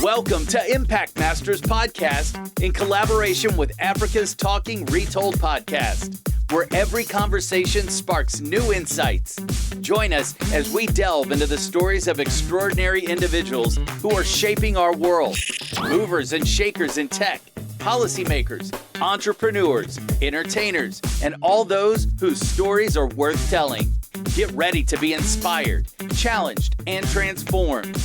Welcome to Impact Masters Podcast in collaboration with Africa's Talking Retold Podcast, where every conversation sparks new insights. Join us as we delve into the stories of extraordinary individuals who are shaping our world. Movers and shakers in tech, policymakers, entrepreneurs, entertainers, and all those whose stories are worth telling. Get ready to be inspired, challenged, and transformed.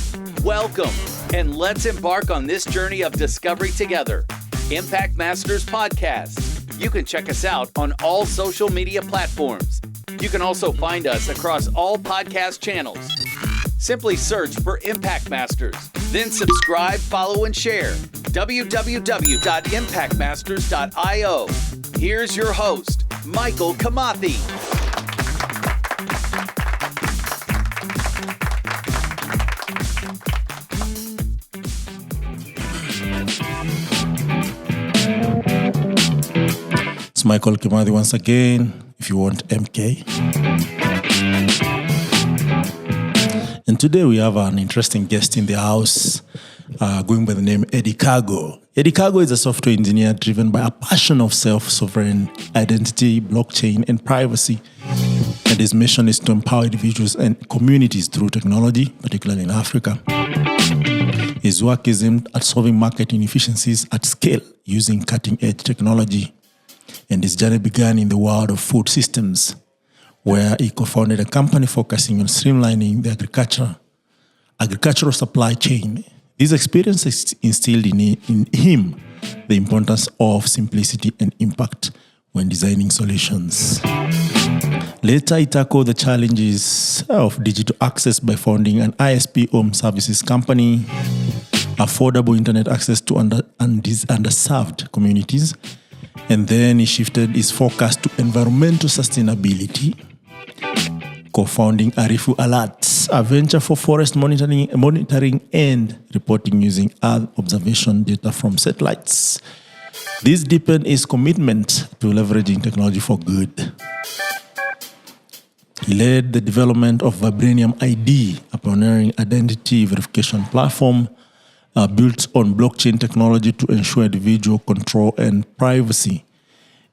Welcome, and let's embark on this journey of discovery together. Impact Masters Podcast. You can check us out on all social media platforms. You can also find us across all podcast channels. Simply search for Impact Masters, then subscribe, follow, and share. www.impactmasters.io. Here's your host, Michael Kamathi. It's Michael Kamathi once again, if you want MK. And today we have an interesting guest in the house, going by the name Eddie Kago. Eddie Kago is a software engineer driven by a passion of self-sovereign identity, blockchain, and privacy. And his mission is to empower individuals and communities through technology, particularly in Africa. His work is aimed at solving market inefficiencies at scale using cutting-edge technology. And his journey began in the world of food systems, where he co-founded a company focusing on streamlining the agricultural supply chain. These experiences instilled in him the importance of simplicity and impact when designing solutions. Later, he tackled the challenges of digital access by founding an ISP home services company, affordable internet access to underserved communities, and then he shifted his focus to environmental sustainability, co-founding Arifu Alerts, a venture for forest monitoring and reporting using Earth observation data from satellites. This deepened his commitment to leveraging technology for good. He led the development of Vibranium ID, a pioneering identity verification platform built on blockchain technology to ensure individual control and privacy.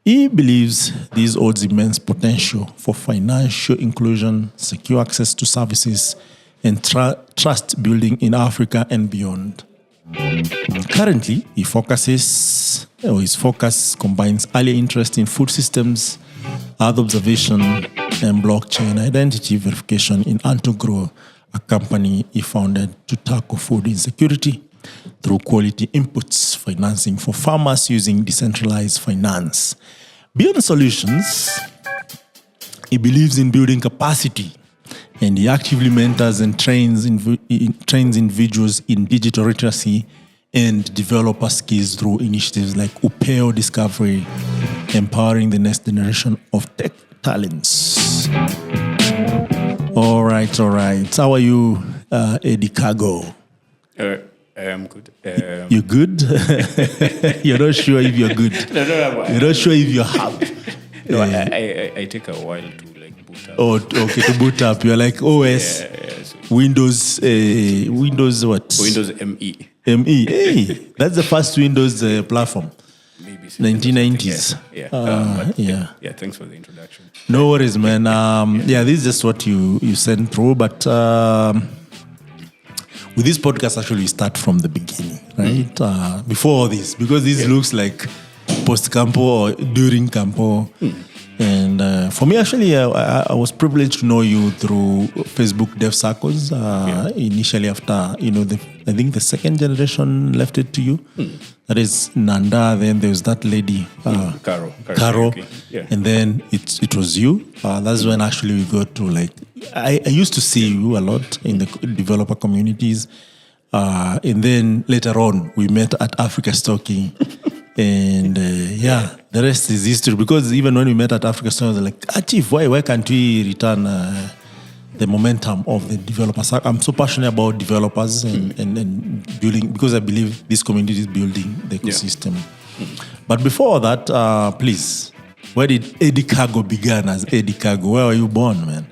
He believes this holds immense potential for financial inclusion, secure access to services, and trust building in Africa and beyond. Currently, his focus combines early interest in food systems, Earth observation, and blockchain identity verification in Nyahururu, a company he founded to tackle food insecurity through quality inputs financing for farmers using decentralized finance. Beyond solutions, he believes in building capacity, and he actively mentors and trains individuals in digital literacy and developer skills through initiatives like Upeo Discovery, empowering the next generation of tech talents. All right. How are you, Eddie Kago? I'm good. You're good? You're not sure if you're good? No. You're not sure if you're happy? No, I take a while to boot up. Oh, okay, to boot up. You're like OS, so Windows what? Windows ME. ME. Hey, that's the first Windows platform. Maybe 1990s. Yeah. Thanks for the introduction. No worries, man. This is just what you sent through, but with this podcast, actually, we start from the beginning, right? Before all this, because this looks like post-campo or during campo. And for me, actually, I was privileged to know you through Facebook Dev Circles. Initially, after I think the second generation left it to you. That is Nanda. Then there was that lady, Caro, and then it was you. That's when actually we got to I used to see you a lot in the developer communities, and then later on we met at Africa's Talking. And the rest is history. Because even when we met at Africa, I was like, Chief, why can't we return the momentum of the developers? I'm so passionate about developers and building, because I believe this community is building the ecosystem. But before that, please, where did Eddie Kago begin as Eddie Kago? Where were you born, man?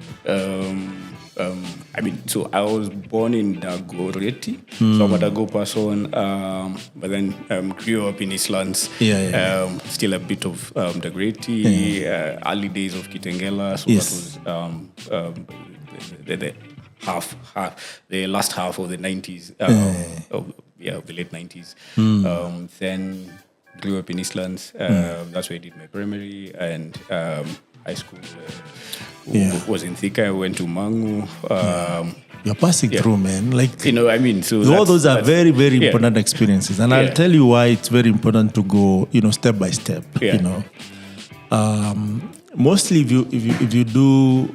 So I was born in Dagoretti, so I'm a Dago person, but then grew up in Eastlands. Still a bit of Dagoretti, early days of Kitengela, so that was the last half of the 90s, of the late 90s. Then grew up in Eastlands. That's where I did my primary and high school. Was in Thika. I went to Mangu. You're passing through, man. So all those are very, very important experiences. And I'll tell you why it's very important to go, step by step. Mostly if you do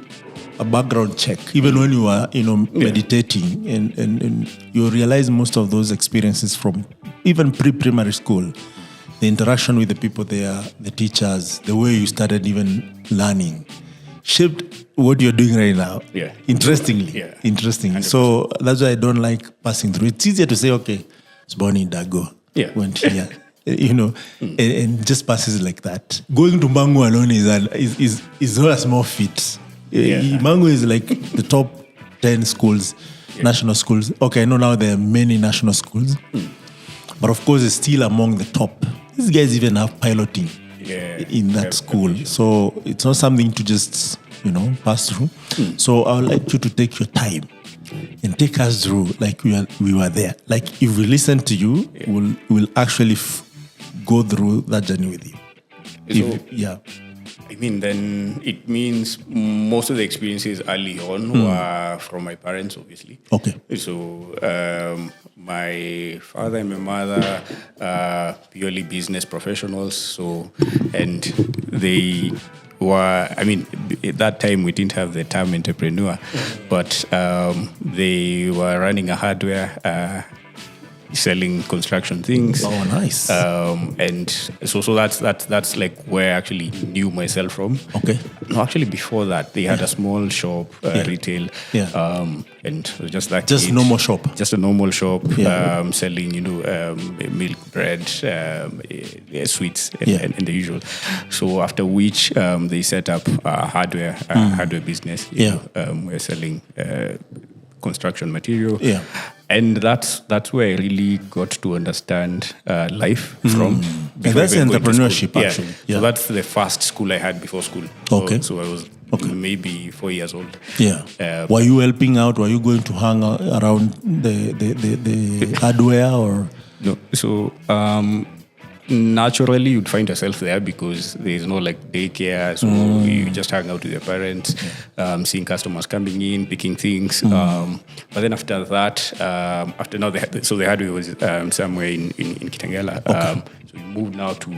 a background check, even when you are, meditating, and you realize most of those experiences from even pre-primary school, the interaction with the people there, the teachers, the way you started even learning, shaped what you're doing right now. Interestingly. 100%. So that's why I don't like passing through. It's easier to say, okay, it's born in Dago. Went here. And just passes like that. Going to Mangu alone is not a small feat. Mangu is like the top 10 schools, national schools. Okay, I know now there are many national schools. But of course, it's still among the top. These guys even have piloting in that school. So it's not something to just, pass through. So I would like you to take your time and take us through like we were there. Like if we listen to you, we'll actually go through that journey with you. Then it means most of the experiences early on were from my parents, obviously. Okay. So my father and my mother are purely business professionals. So, and they were, at that time we didn't have the term entrepreneur, but they were running a hardware selling construction things. Oh, nice. And so that's like where I actually knew myself from. Okay. No, actually before that, they had a small shop, retail. And just like just normal shop. Just a normal shop, selling, milk, bread, sweets, and the usual. So after which they set up a hardware business. We're selling construction material. And that's where I really got to understand life from. And that's entrepreneurship, actually. So that's the first school I had before school. Okay. So I was maybe 4 years old. Were you helping out? Were you going to hang around the hardware or? No. So naturally you'd find yourself there because there's no like daycare, so you just hang out with your parents, seeing customers coming in, picking things. But then after that, the hardware was somewhere in Kitengela. So we moved now to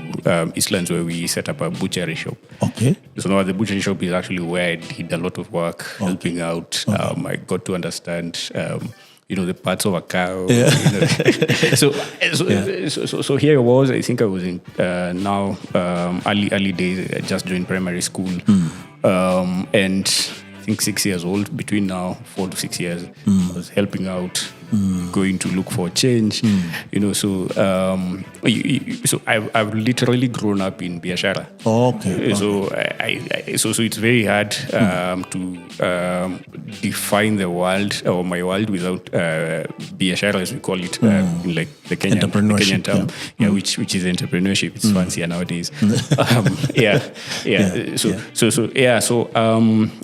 Eastlands where we set up a butchery shop. Okay. So now the butchery shop is actually where I did a lot of work, helping out. I got to understand the parts of a cow. So here I was. I think I was in early days. I just joined primary school, and I think 6 years old. Between now 4 to 6 years, I was helping out, going to look for change. So I've literally grown up in Biashara. Okay. So it's very hard to define the world or my world without Biashara, as we call it, like the Kenyan term, which is entrepreneurship. It's fancier nowadays.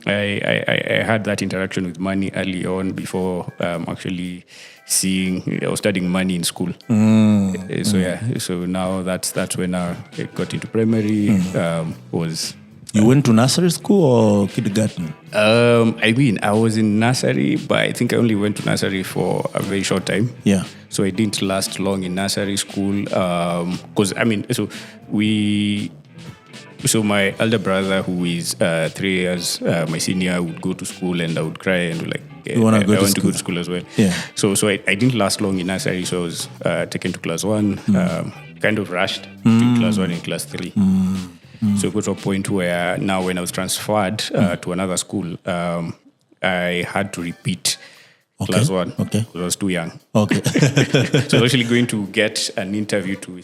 I had that interaction with money early on before actually I was studying money in school. So now that's when I got into primary. You went to nursery school or kindergarten? I was in nursery, but I think I only went to nursery for a very short time. So I didn't last long in nursery school. Because So my elder brother, who is 3 years my senior, would go to school and I would cry and I want to go to school as well. So I didn't last long in nursery, so I was taken to class 1, kind of rushed between class 1 and class 3. So it got to a point where now when I was transferred to another school, I had to repeat class 1. Okay. I was too young. Okay. So I was actually going to get an interview to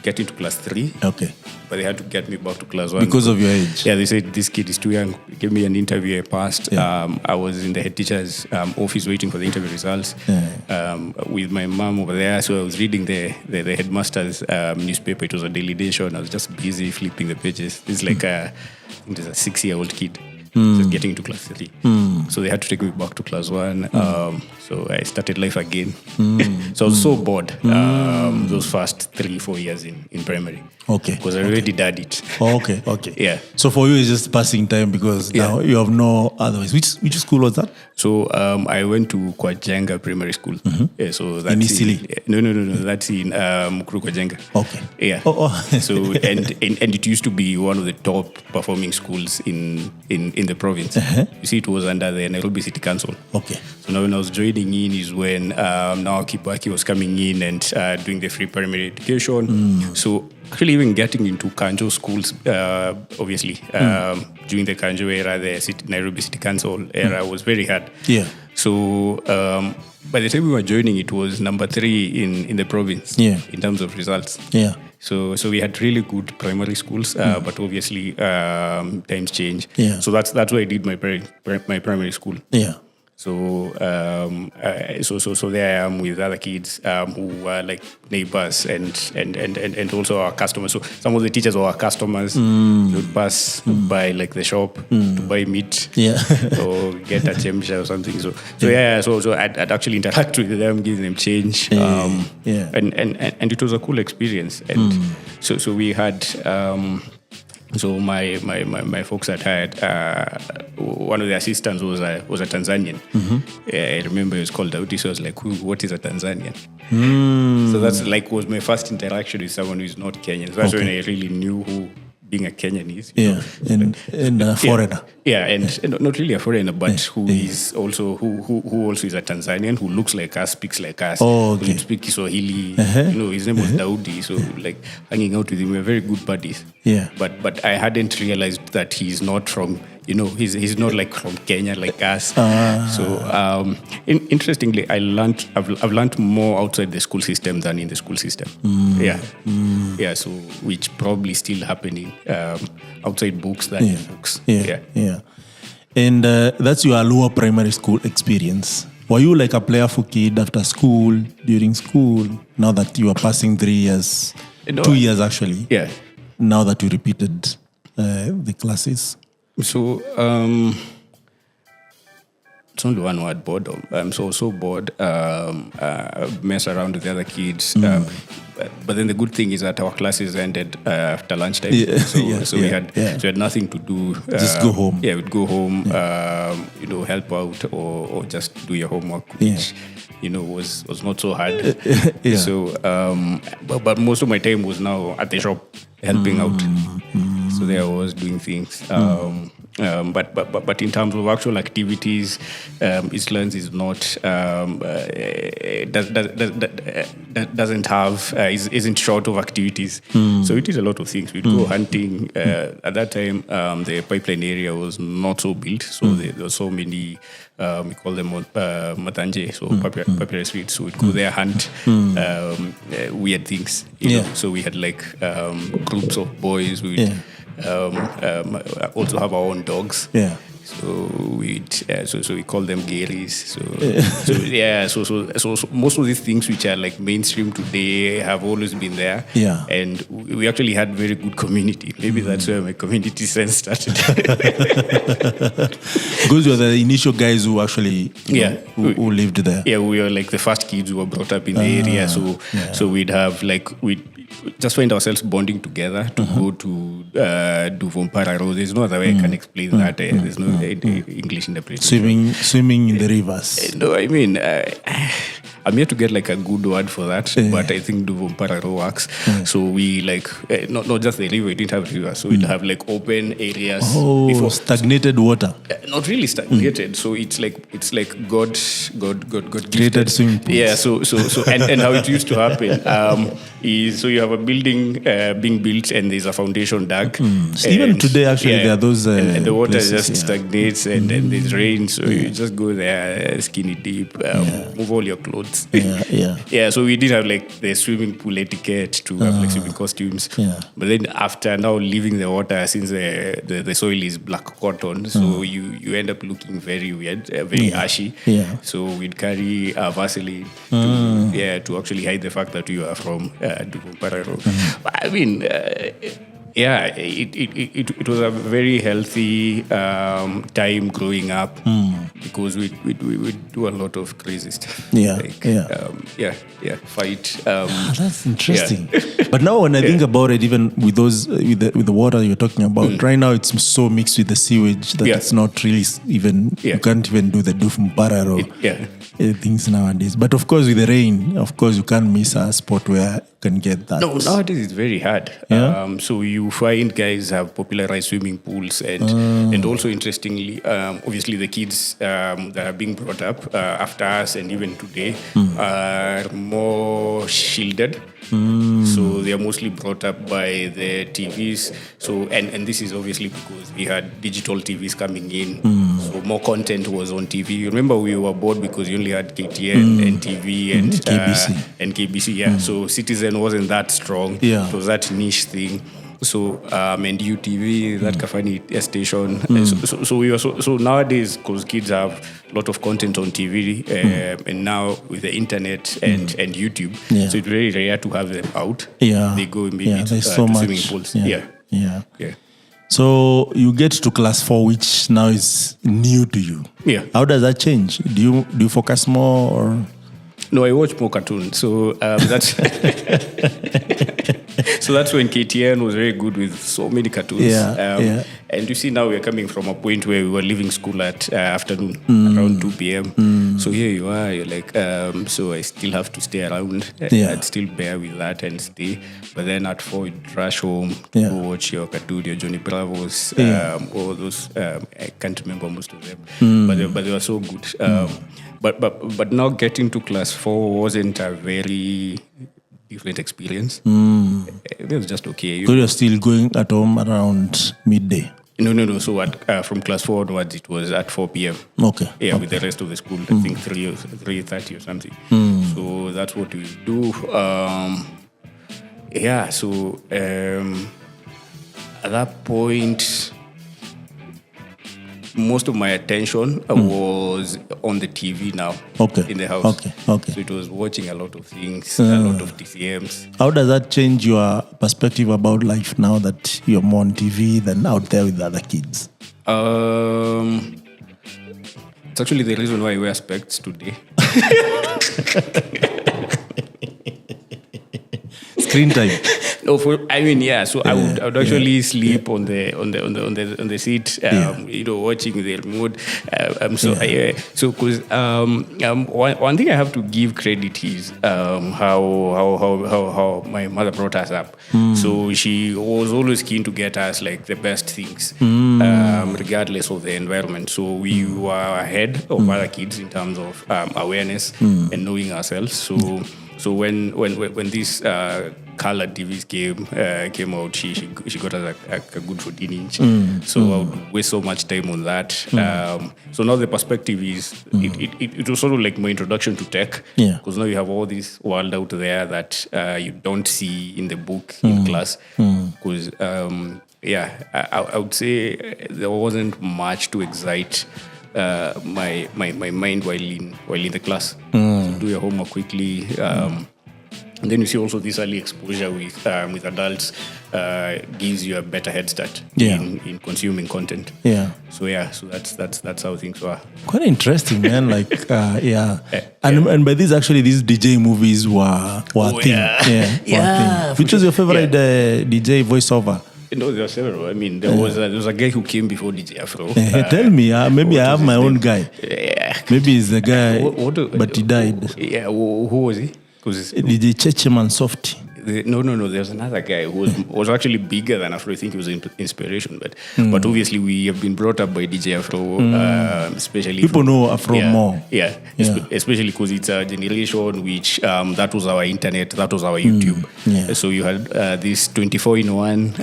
get into class 3. Okay. But they had to get me back to class 1. Because of your age? Yeah, they said, this kid is too young. Give me an interview, I passed. Yeah. I was in the head teacher's office waiting for the interview results with my mom over there. So I was reading the headmaster's newspaper. It was a daily day show, and I was just busy flipping the pages. This is like I think there's a 6-year-old kid. Just getting into class 3. So they had to take me back to class 1. So I started life again. So I was so bored those first 3-4 years in primary. Okay. Because I already did it. Okay. Yeah. So for you, it's just passing time because now you have no otherwise. Which school was that? So I went to Kwajenga Primary School. Yeah, so that's in Isili? No. That's in Mukuru Kwajenga. Okay. Yeah. So and it used to be one of the top performing schools in the province. You see, it was under the Nairobi City Council. Okay. So now when I was joining in is when now Kibaki was coming in and doing the free primary education. So actually even getting into Kanjo schools, obviously, during the Kanjo era, the Nairobi City Council era was very hard. Yeah. So by the time we were joining, it was number 3 in the province in terms of results. Yeah. So we had really good primary schools, but obviously times change. Yeah. So that's where I did my primary school. Yeah. So so there I am with other kids who are like neighbors and also our customers. So some of the teachers were our customers. They would pass by like the shop to buy meat, or get a chemsha or something. So I'd actually interact with them, give them change, and it was a cool experience. And so we had. So my folks had hired one of the assistants was a Tanzanian. I remember he was called Daudi. So I was like, what is a Tanzanian? So that's like was my first interaction with someone who is not Kenyan. So that's when I really knew who being a Kenyan is. Yeah, and a foreigner. Yeah, and not really a foreigner, but who is also who also is a Tanzanian who looks like us, speaks like us. Oh, okay. Who speaks Swahili. You know, his name was Daudi. So like hanging out with him, we were very good buddies. Yeah. But I hadn't realized that he's not from. You know, he's not like from Kenya like us. So interestingly, I've learned more outside the school system than in the school system. Yeah. So which probably still happening outside books than in books. Yeah. And that's your lower primary school experience. Were you like a playful kid after school, during school? Now that you are passing 3 years, 2 years actually. Yeah. Now that you repeated the classes. So it's only one word, boredom. I'm so bored. Mess around with the other kids. But then the good thing is that our classes ended after lunchtime. We had nothing to do. Just go home. Yeah, we'd go home. Help out or just do your homework, which was not so hard. So, but most of my time was now at the shop helping out. So there I was doing things. But in terms of actual activities, Eastlands is not doesn't have isn't short of activities. So it is a lot of things. We'd go hunting. At that time, the pipeline area was not so built, so there were so many. We call them matanje, so papyrus streets. So we'd go there, hunt weird things. You know? So we had like groups of boys. We'd also have our own dogs. Yeah. So we call them Garies. So most of these things which are like mainstream today have always been there. Yeah. And we actually had very good community. Maybe that's where my community sense started. Because you were the initial guys who actually who lived there. Yeah, we were like the first kids who were brought up in the area. So we'd have we'd just find ourselves bonding together to go to do Vompara Road. There's no other way I can explain that. There's no English interpretation. Swimming in the rivers. No, I mean, I'm yet to get like a good word for that, but I think Duvumpararo works. So we like not just the river. We didn't have river, so we'd have like open areas. Before stagnated water. Not really stagnated. So it's like God Created swimming pools. Yeah. So and how it used to happen is so you have a building being built and there's a foundation dug. Even today, actually, there are those and the water places, just stagnates and then there's rain, so you just go there skinny deep, move all your clothes. So we did have like the swimming pool etiquette to have like swimming costumes. But then after now leaving the water, since the soil is black cotton, so you end up looking very weird, very ashy. So we'd carry Vaseline to actually hide the fact that you are from Duvumpararo. I mean, it was a very healthy time growing up because we do a lot of crazy stuff. Fight. That's interesting. But now when I think about it, even with those with the water you're talking about, right now it's so mixed with the sewage that it's not really even you can't even do the Duvumpararo things nowadays. But of course with the rain, of course you can't miss a spot where you can get that. No, nowadays it's very hard. So you find guys have popularized swimming pools and also interestingly, obviously the kids that are being brought up after us and even today are more shielded. So they are mostly brought up by the TVs. So and this is obviously because we had digital TVs coming in. So more content was on TV. You remember we were bored because you only had KTN and TV and KBC. So Citizen wasn't that strong. It was that niche thing. So and UTV, that Kafani station. So we were so nowadays, because kids have a lot of content on TV, and now with the internet and YouTube, so it's very rare to have them out. They go maybe to swimming pools. So you get to class 4, which now is new to you. How does that change? Do you focus more? Or? No, I watch more cartoons. So that's so that's when KTN was very good with so many cartoons. And you see now we're coming from a point where we were leaving school at afternoon, around 2 p.m. So here you are, you're like, so I still have to stay around. I'd still bear with that and stay. But then at 4, you'd rush home to go watch your cartoon, your Johnny Bravos, all those. I can't remember most of them, but they were so good. But now getting to class 4 wasn't a very different experience. It was just okay. So you're still going at home around midday? No. So from class 4 onwards, it was at 4 p.m. Okay. With the rest of the school, I think 3:30 or something. So that's what we do. So at that point, most of my attention was on the TV now in the house. Okay. So it was watching a lot of things, a lot of TCMs. How does that change your perspective about life now that you're more on TV than out there with the other kids? It's actually the reason why I wear specs today. Screen time. So I would actually sleep on the seat, watching the remote. Because one thing I have to give credit is how my mother brought us up. So she was always keen to get us like the best things, regardless of the environment. So we were ahead of other kids in terms of awareness and knowing ourselves. So when these colored TVs came out, she got us a good 14-inch. So I would waste so much time on that. So now the perspective is it was sort of like my introduction to tech, because now you have all this world out there that you don't see in the book in class. Because I would say there wasn't much to excite my mind while in the class. So do your homework quickly. And then you see also this early exposure with adults gives you a better head start in consuming content. So that's how things were. Quite interesting, man. And by this actually these DJ movies were thing. Which was your favorite DJ voiceover? No, there are several. I mean, there was a guy who came before DJ Afro. Tell me, maybe I have my own guy. Maybe he's the guy, but he died. Yeah, who was he? DJ Checheman Softy. No. There's another guy who was actually bigger than Afro. I think he was inspiration, but obviously we have been brought up by DJ Afro, especially people know Afro more. Yeah. Especially because it's a generation which that was our internet, that was our YouTube. So you had this 24-in-1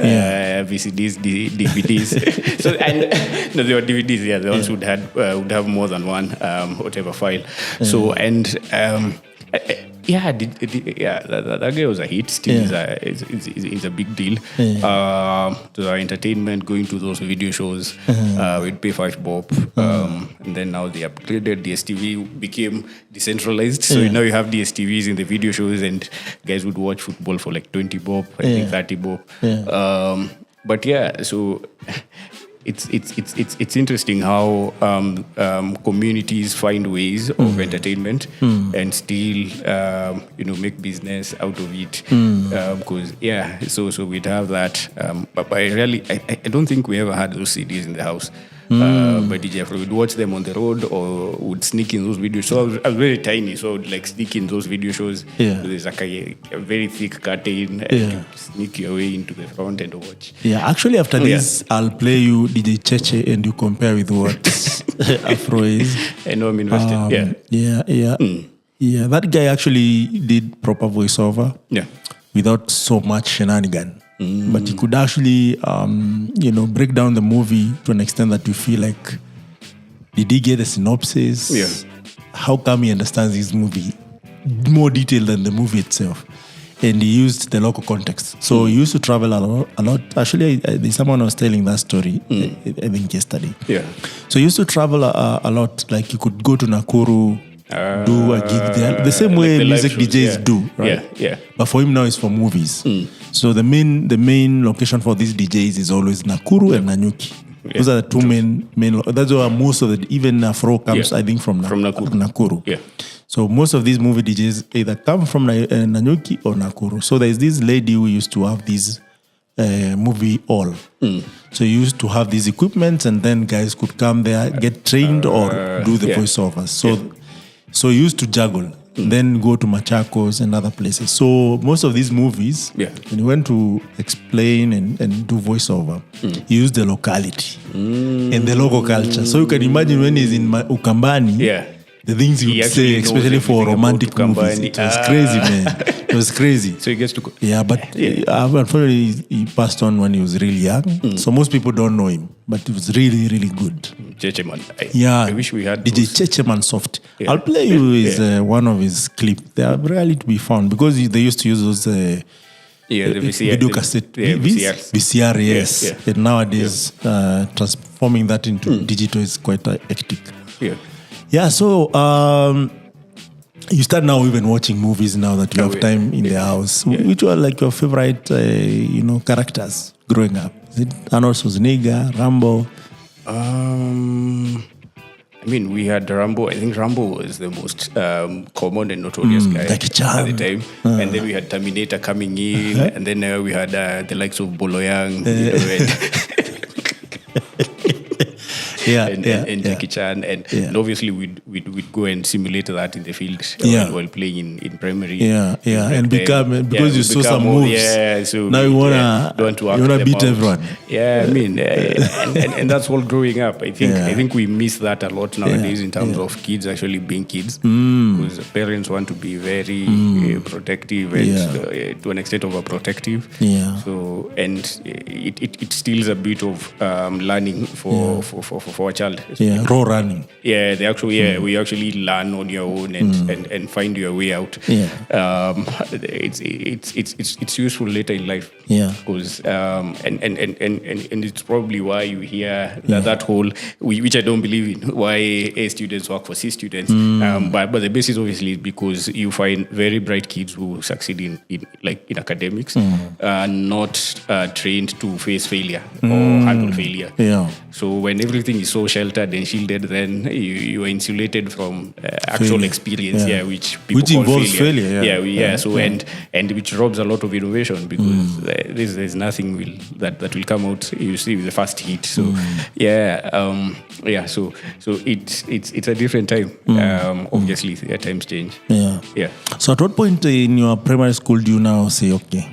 VCDs, DVDs. So and no, they were DVDs. Yeah, the ones would have more than one whatever file. So and. That guy was a hit. Still, is a big deal. To our entertainment, going to those video shows, we'd pay $5 and then now they upgraded. DSTV became decentralized, so now you have DSTVs in the video shows, and guys would watch football for like $20, I think $30. But yeah, so. It's interesting how communities find ways of entertainment and still make business out of it, because so we'd have that, but I don't think we ever had those CDs in the house. But DJ Afro would watch them on the road or would sneak in those video shows. So I was very tiny, so I would like sneak in those video shows. So there's like a very thick curtain and you sneak your way into the front and watch. Yeah, actually after this, I'll play you DJ Cheche and you compare with what Afro is. I know I'm invested. Yeah, that guy actually did proper voiceover. Without so much shenanigan. But he could actually, break down the movie to an extent that you feel like, did he get the synopsis? How come he understands his movie more detailed than the movie itself? And he used the local context. So he used to travel a lot. Actually, someone was telling that story, I think yesterday. So he used to travel a lot. Like you could go to Nakuru, do a gig there, the same way like music DJs do, right? But for him now it's for movies. So the main location for these DJs is always Nakuru and Nanyuki. Those are the two main. That's where most of it, even Afro comes, I think, from Nakuru. So most of these movie DJs either come from Nanyuki or Nakuru. So there's this lady who used to have these movie hall. So you used to have these equipments, and then guys could come there, get trained or do the voiceovers. So you used to juggle, then go to Machakos and other places. So most of these movies, when you went to explain and do voiceover, you use the locality and the local culture. So you can imagine when he's in Ukambani, the things he would say, especially for romantic movies. It was crazy, man. It was crazy. So he gets to... but unfortunately, he passed on when he was really young. So most people don't know him. But it was really, really good. Checheman. I wish we had DJ Checheman Soft. I'll play you one of his clips. They are rarely to be found because they used to use those... the VCR, video cassette. VCR, yes. And nowadays, transforming that into digital is quite hectic. So you start now even watching movies now that you have time in the house. Which were like your favorite, characters growing up? Is it Arnold Schwarzenegger, Rambo? I mean, we had Rambo. I think Rambo was the most common and notorious guy at the time. And then we had Terminator coming in, and then we had the likes of Boloyang, and Jackie Chan, and obviously we'd go and simulate that in the field while playing in primary. And because you saw some moves. So now you wanna beat everyone. I mean, and that's all growing up. I think we miss that a lot nowadays in terms of kids actually being kids, because parents want to be very protective and to an extent overprotective. So and it steals a bit of learning for a child. Raw running. They actually we actually learn on your own and find your way out. It's useful later in life. Because and it's probably why you hear that whole, which I don't believe in, why A students work for C students. But the basis obviously is because you find very bright kids who succeed in academics, not trained to face failure or handle failure. So when everything is is so sheltered and shielded, then you are insulated from actual experience, which people call involves failure. And which robs a lot of innovation, because there's nothing that will come out, you see, with the first hit. So so it's a different time. Obviously, times change. So at what point in your primary school do you now say, okay,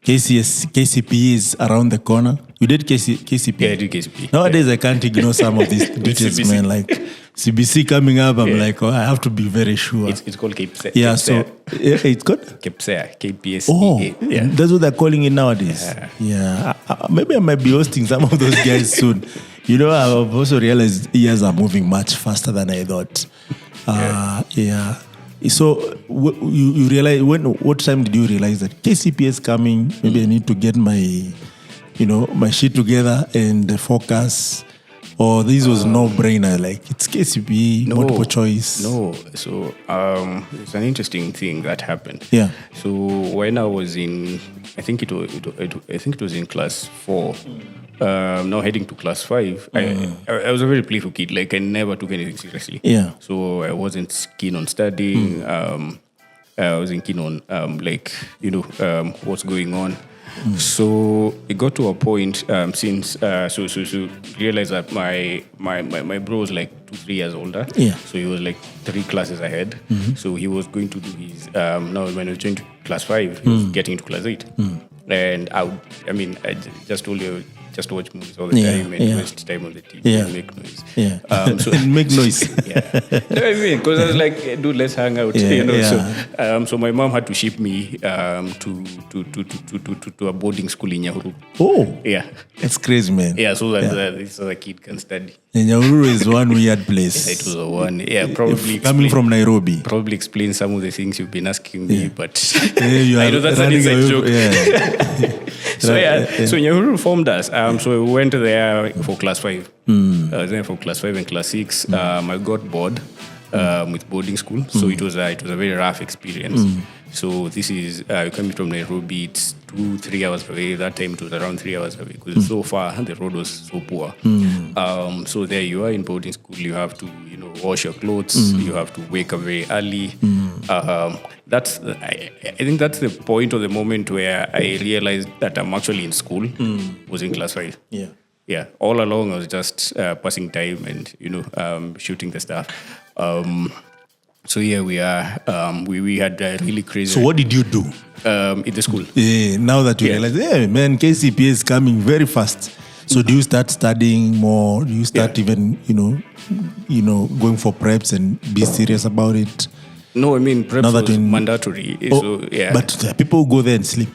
KCPE is around the corner? You did KCPE? Yeah, I did KCPE. Nowadays, I can't ignore some of these details, man. Like CBC coming up, I'm like, I have to be very sure. It's called KPSEA. Yeah, so it's called? KPSEA, KPSEA. Oh, that's what they're calling it nowadays. Yeah. Maybe I might be hosting some of those guys soon. I've also realized years are moving much faster than I thought. So you realize, what time did you realize that KCPE is coming? Maybe I need to get my shit together and focus. Or this was no-brainer, like it's KCPE, multiple choice. No, so it's an interesting thing that happened. Yeah. So when I was in, I think it was in class 4. Now heading to class 5, I was a very playful kid. Like, I never took anything seriously. Yeah. So I wasn't keen on studying. I wasn't keen on what's going on. So it got to a point since realized that my bro was like 2-3 years older. Yeah. So he was like 3 classes ahead. So he was going to do his now when he was going to class 5, he was getting into class 8. And I just told you, just watch movies all the time and waste time on the TV and make noise. Yeah. And make noise. Because I was like, dude, let's hang out. So my mom had to ship me to a boarding school in Nyahururu. Oh, yeah, that's crazy, man. Yeah, so that this other kid can study. Nyahururu is one weird place. It was a one. Yeah, probably coming from Nairobi. Probably explain some of the things you've been asking me, but I know that's an inside joke. So Nyahururu formed us. So we went there for class 5. I was there for class 5 and class 6. I got bored with boarding school, so it was a very rough experience. So this is coming from Nairobi. It's 2-3 hours away. That time it was around 3 hours away because it's so far. The road was so poor. So there you are in boarding school. You have to wash your clothes. You have to wake up very early. I think that's the point or the moment where I realized that I'm actually in school. Was in class 5. Yeah. All along I was just passing time and shooting the stuff. So here we are. We had really crazy. So what did you do in the school? Now that you realize, KCPE is coming very fast. So do you start studying more? Do you start even going for preps and be serious about it? No, preps was mandatory. But people go there and sleep.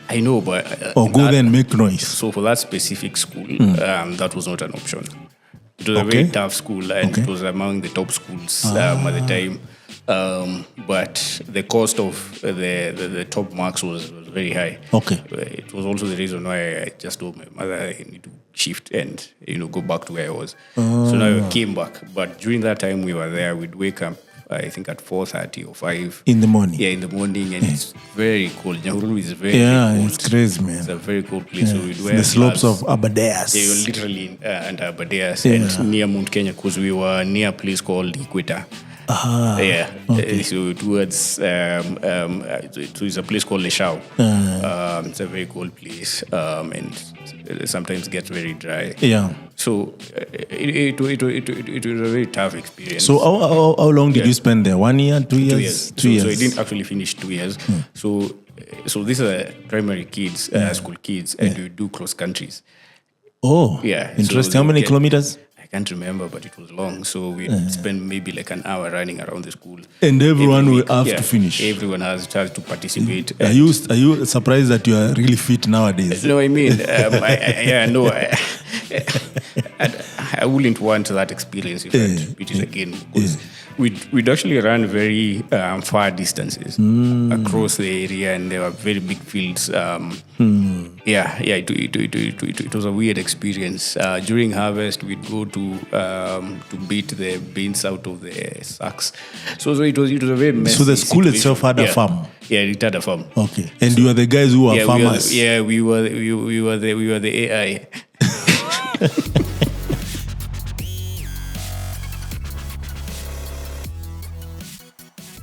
I know, but or go there and make noise. So for that specific school, that was not an option. It was a very tough school, and it was among the top schools at the time. But the cost of the top marks was very high. It was also the reason why I just told my mother I need to shift and go back to where I was. So now I came back. But during that time we were there, we'd wake up I think at 4:30 or 5 in the morning. Yeah, in the morning, and it's very cold. Nyahururu is very cold. It's crazy, man. It's a very cold place. So we'd wear the slopes of Abadeas. Yeah, you're literally under Abadeas and near Mount Kenya, because we were near a place called Equator. So towards so it's a place called Leshao. It's a very cold place, and sometimes gets very dry. So it was a very tough experience. So how long did you spend there? 1 year, 2 years? 2 years. So I didn't actually finish 2 years. So these are primary kids, school kids, and we do cross countries. Oh, interesting. So how many kilometers? I can't remember, but it was long. So we spent maybe like an hour running around the school. And everyone will have to finish. Everyone has to participate. Are you surprised that you are really fit nowadays? No, I wouldn't want that experience if I had to repeat it again, because we'd actually run very far distances across the area, and there were very big fields. It was a weird experience. During harvest, we'd go to beat the beans out of the sacks. So it was a very messy So the school situation. itself had a farm. Yeah, it had a farm. Okay, and you are the guys who are farmers. We were the AI.